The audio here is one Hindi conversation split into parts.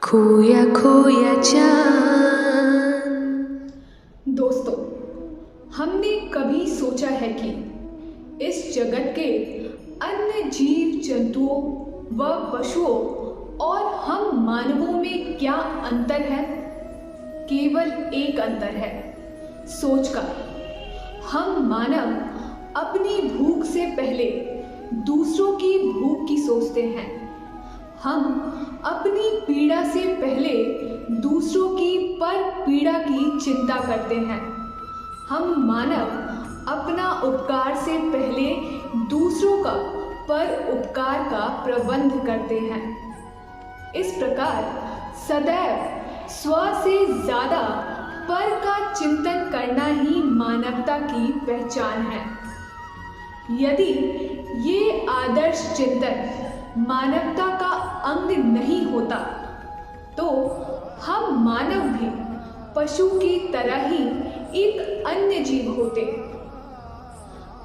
खोया खोया चांद। दोस्तों, हमने कभी सोचा है कि इस जगत के अन्य जीव जंतुओं व पशुओं और हम मानवों में क्या अंतर है? केवल एक अंतर है, सोच का। हम मानव अपनी भूख से पहले दूसरों की भूख की सोचते हैं। हम अपनी पीड़ा से पहले दूसरों की पर पीड़ा की चिंता करते हैं। हम मानव अपना उपकार से पहले दूसरों का पर उपकार का प्रबंध करते हैं। इस प्रकार सदैव स्व से ज़्यादा पर का चिंतन करना ही मानवता की पहचान है। यदि ये आदर्श चिंतन मानवता का अंग नहीं होता तो हम मानव भी पशु की तरह ही एक अन्य जीव होते।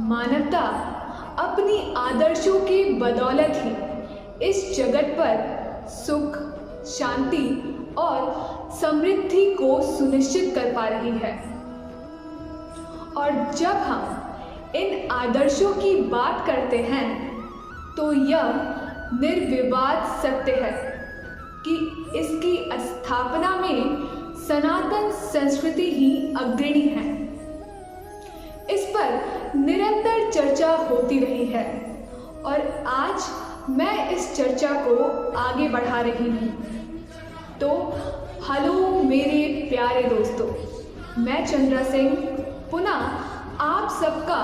मानवता अपनी आदर्शों के बदौलत ही इस जगत पर सुख, शांति और समृद्धि को सुनिश्चित कर पा रही है। और जब हम इन आदर्शों की बात करते हैं तो यह निर्विवाद सत्य है कि इसकी स्थापना में सनातन संस्कृति ही अग्रणी है। इस पर निरंतर चर्चा होती रही है और आज मैं इस चर्चा को आगे बढ़ा रही हूँ। तो हेलो मेरे प्यारे दोस्तों, मैं चंद्रा सिंह पुनः आप सबका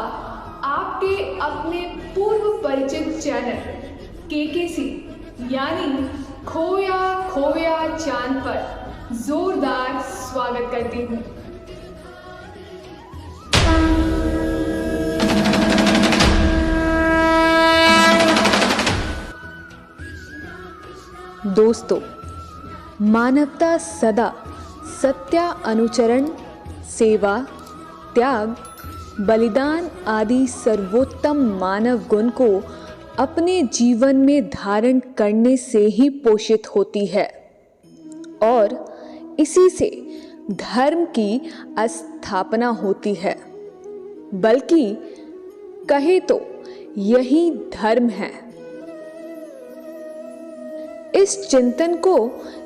आपके अपने पूर्व परिचित चैनल केकेसी यानी खोया खोया चांद पर जोरदार स्वागत करती हूँ। दोस्तों, मानवता सदा सत्य अनुचरण, सेवा, त्याग, बलिदान आदि सर्वोत्तम मानव गुण को अपने जीवन में धारण करने से ही पोषित होती है और इसी से धर्म की स्थापना होती है। बल्कि कहे तो यही धर्म है। इस चिंतन को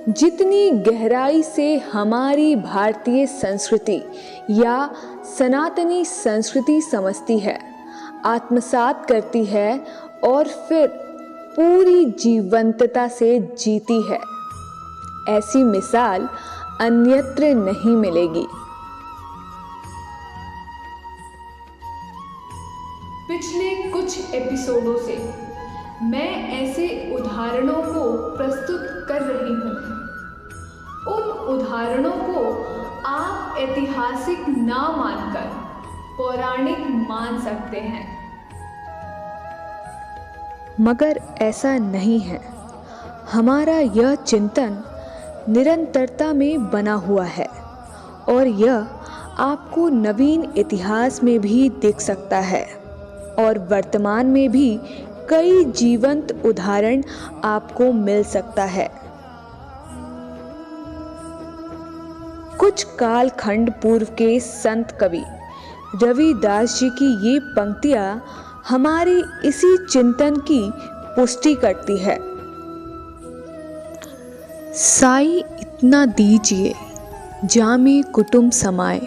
जितनी गहराई से हमारी भारतीय संस्कृति या सनातनी संस्कृति समझती है, आत्मसात करती है और फिर पूरी जीवंतता से जीती है, ऐसी मिसाल अन्यत्र नहीं मिलेगी। पिछले कुछ एपिसोडों से मैं ऐसे उदाहरणों को प्रस्तुत कर रही हूँ। उन उदाहरणों को आप ऐतिहासिक ना मानकर पौराणिक मान सकते हैं। मगर ऐसा नहीं है। हमारा यह चिंतन निरंतरता में बना हुआ है और यह आपको नवीन इतिहास में भी दिख सकता है और वर्तमान में भी कई जीवंत उदाहरण आपको मिल सकता है। कुछ कालखंड पूर्व के संत कवि रविदास जी की ये पंक्तियां हमारे इसी चिंतन की पुष्टि करती है। साई इतना दीजिए जामे कुटुंब समाए,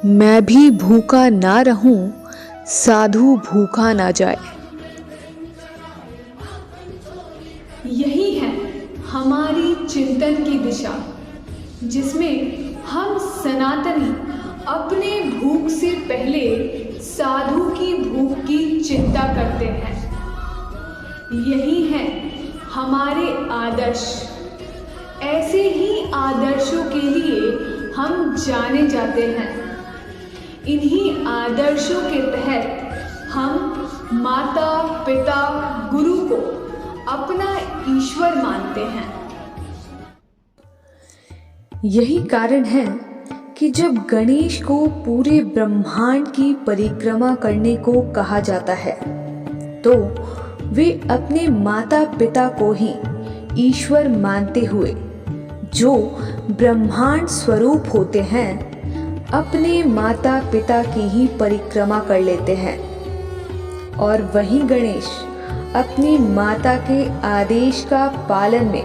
मैं भी भूखा ना रहूं साधु भूखा ना जाए। यही है हमारी चिंतन की दिशा, जिसमें हम सनातनी अपने भूख से पहले साधु की भूख की चिंता करते हैं। यही है हमारे आदर्श। ऐसे ही आदर्शों के लिए हम जाने जाते हैं। इन्हीं आदर्शों के तहत हम माता, पिता, गुरु को अपना ईश्वर मानते हैं। यही कारण है कि जब गणेश को पूरे ब्रह्मांड की परिक्रमा करने को कहा जाता है तो वे अपने माता पिता को ही ईश्वर मानते हुए जो ब्रह्मांड स्वरूप होते हैं, अपने माता पिता की ही परिक्रमा कर लेते हैं, और वहीं गणेश अपनी माता के आदेश का पालन में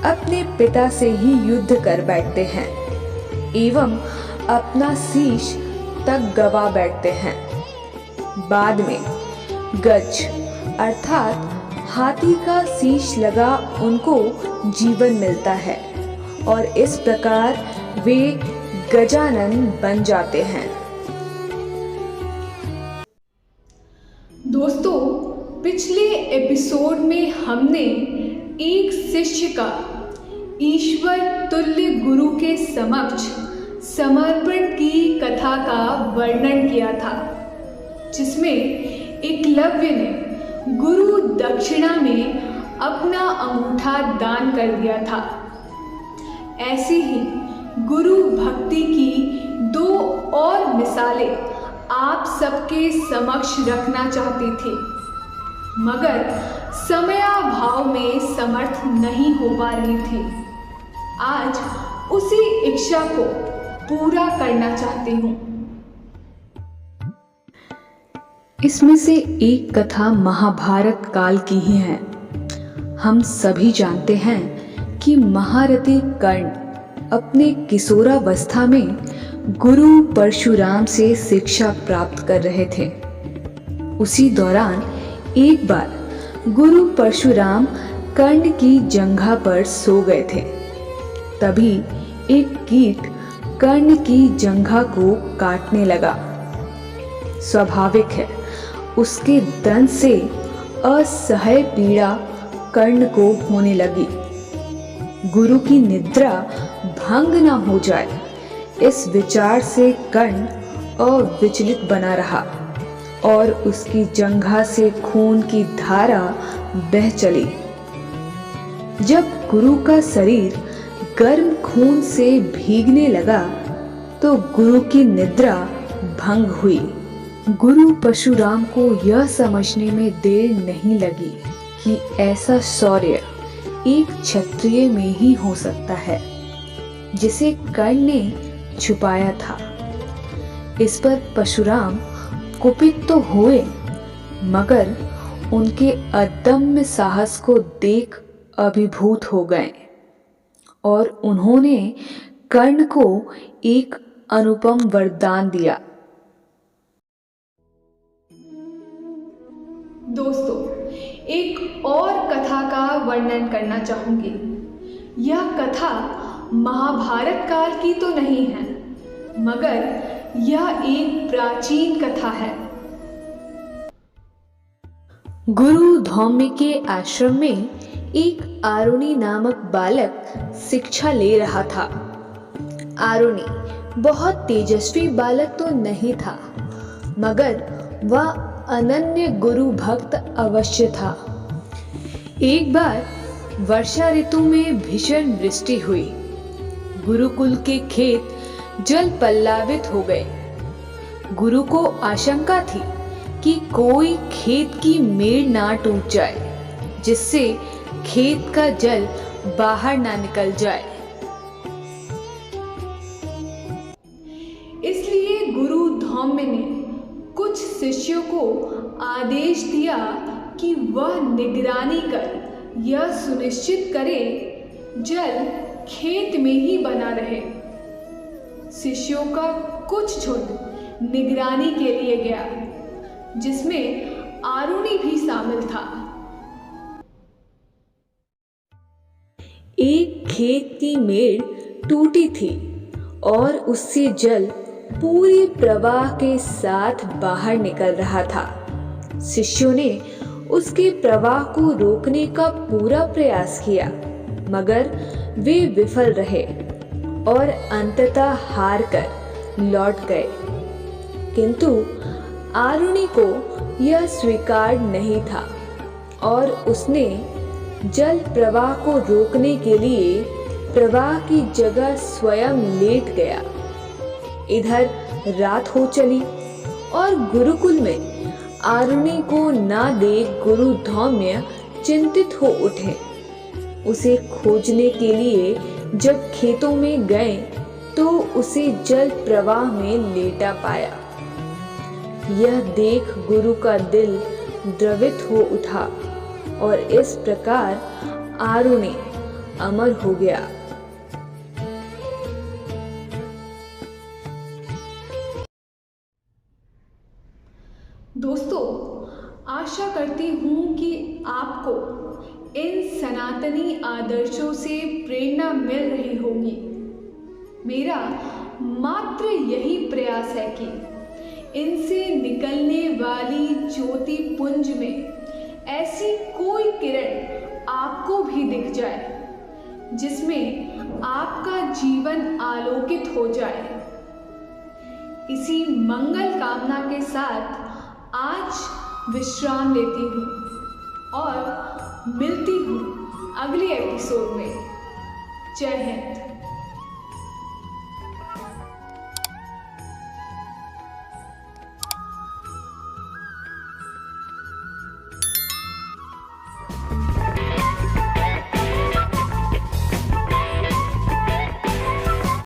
अपने पिता से ही युद्ध कर बैठते हैं एवं अपना शीश तक गवा बैठते हैं। बाद में गज अर्थात हाथी का शीश लगा उनको जीवन मिलता है और इस प्रकार वे गजानन बन जाते हैं। दोस्तों, पिछले एपिसोड में हमने एक शिष्य का ईश्वर तुल्य गुरु के समक्ष समर्पण की कथा का वर्णन किया था, जिसमें एकलव्य ने गुरु दक्षिणा में अपना अंगूठा दान कर दिया था। ऐसे ही गुरु भक्ति की दो और मिसालें आप सबके समक्ष रखना चाहती थी, मगर समयाभाव में समर्थ नहीं हो पा रही थी। आज उसी इच्छा को पूरा करना चाहती हूँ। इसमें से एक कथा महाभारत काल की ही है। हम सभी जानते हैं कि महारथी कर्ण अपने किशोरावस्था में गुरु परशुराम से शिक्षा प्राप्त कर रहे थे। उसी दौरान एक बार गुरु परशुराम कर्ण की जंघा पर सो गए थे। तभी एक कीट कर्ण की जंघा को काटने लगा। स्वाभाविक है, उसके दंश से असह्य पीड़ा कर्ण को होने लगी। गुरु की निद्रा भंग न हो जाए, इस विचार से कर्ण अविचलित बना रहा और उसकी जंघा से खून की धारा बह चली। जब गुरु का शरीर गर्म खून से भीगने लगा तो गुरु की निद्रा भंग हुई। गुरु परशुराम को यह समझने में देर नहीं लगी कि ऐसा शौर्य एक क्षत्रिय में ही हो सकता है, जिसे कर्ण ने छुपाया था। इस पर परशुराम कुपित तो हुए, मगर उनके अदम्य साहस को देख अभिभूत हो गए और उन्होंने कर्ण को एक अनुपम वरदान दिया। दोस्तों, एक और कथा का वर्णन करना चाहूंगी। यह कथा महाभारत काल की तो नहीं है, मगर यह एक प्राचीन कथा है। गुरु धौम्य के आश्रम में एक आरुणि नामक बालक शिक्षा ले रहा था। आरुणि बहुत तेजस्वी बालक तो नहीं था, मगर वह अनन्य गुरु भक्त अवश्य था। एक बार वर्षा ऋतु में भीषण वृष्टि हुई। गुरुकुल के खेत जल पल्लावित हो गए। गुरु को आशंका थी कि कोई खेत की मेड़ ना टूट जाए, जिससे खेत का जल बाहर ना निकल जाए। इसलिए गुरु धौम्य ने कुछ शिष्यों को आदेश दिया कि वह निगरानी कर यह सुनिश्चित करे जल खेत में ही बना रहे। शिष्यों का कुछ झुंड निगरानी के लिए गया, जिसमें आरुणि भी शामिल था। एक खेत की मेड़ टूटी थी और उससे जल पूरे प्रवाह के साथ बाहर निकल रहा था। शिष्यों ने उसके प्रवाह को रोकने का पूरा प्रयास किया, मगर वे विफल रहे और अंततः हार कर लौट गए। किंतु आरुणि को यह स्वीकार नहीं था और उसने जल प्रवाह को रोकने के लिए प्रवाह की जगह स्वयं लेट गया। इधर रात हो चली और गुरुकुल में आरुणि को ना देख गुरु धौम्य चिंतित हो उठे। उसे खोजने के लिए जब खेतों में गए तो उसे जल प्रवाह में लेटा पाया। यह देख गुरु का दिल द्रवित हो उठा और इस प्रकार आरुणि अमर हो गया। दोस्तों, आशा करती हूँ कि आपको इन सनातनी आदर्शों से प्रेरणा मिल रही होगी। मेरा मात्र यही प्रयास है कि इनसे निकलने वाली ज्योति पुंज में ऐसी कोई किरण आपको भी दिख जाए जिसमें आपका जीवन आलोकित हो जाए। इसी मंगल कामना के साथ आज विश्राम लेती हूँ और मिलती हूँ अगले एपिसोड में। जय हिंद।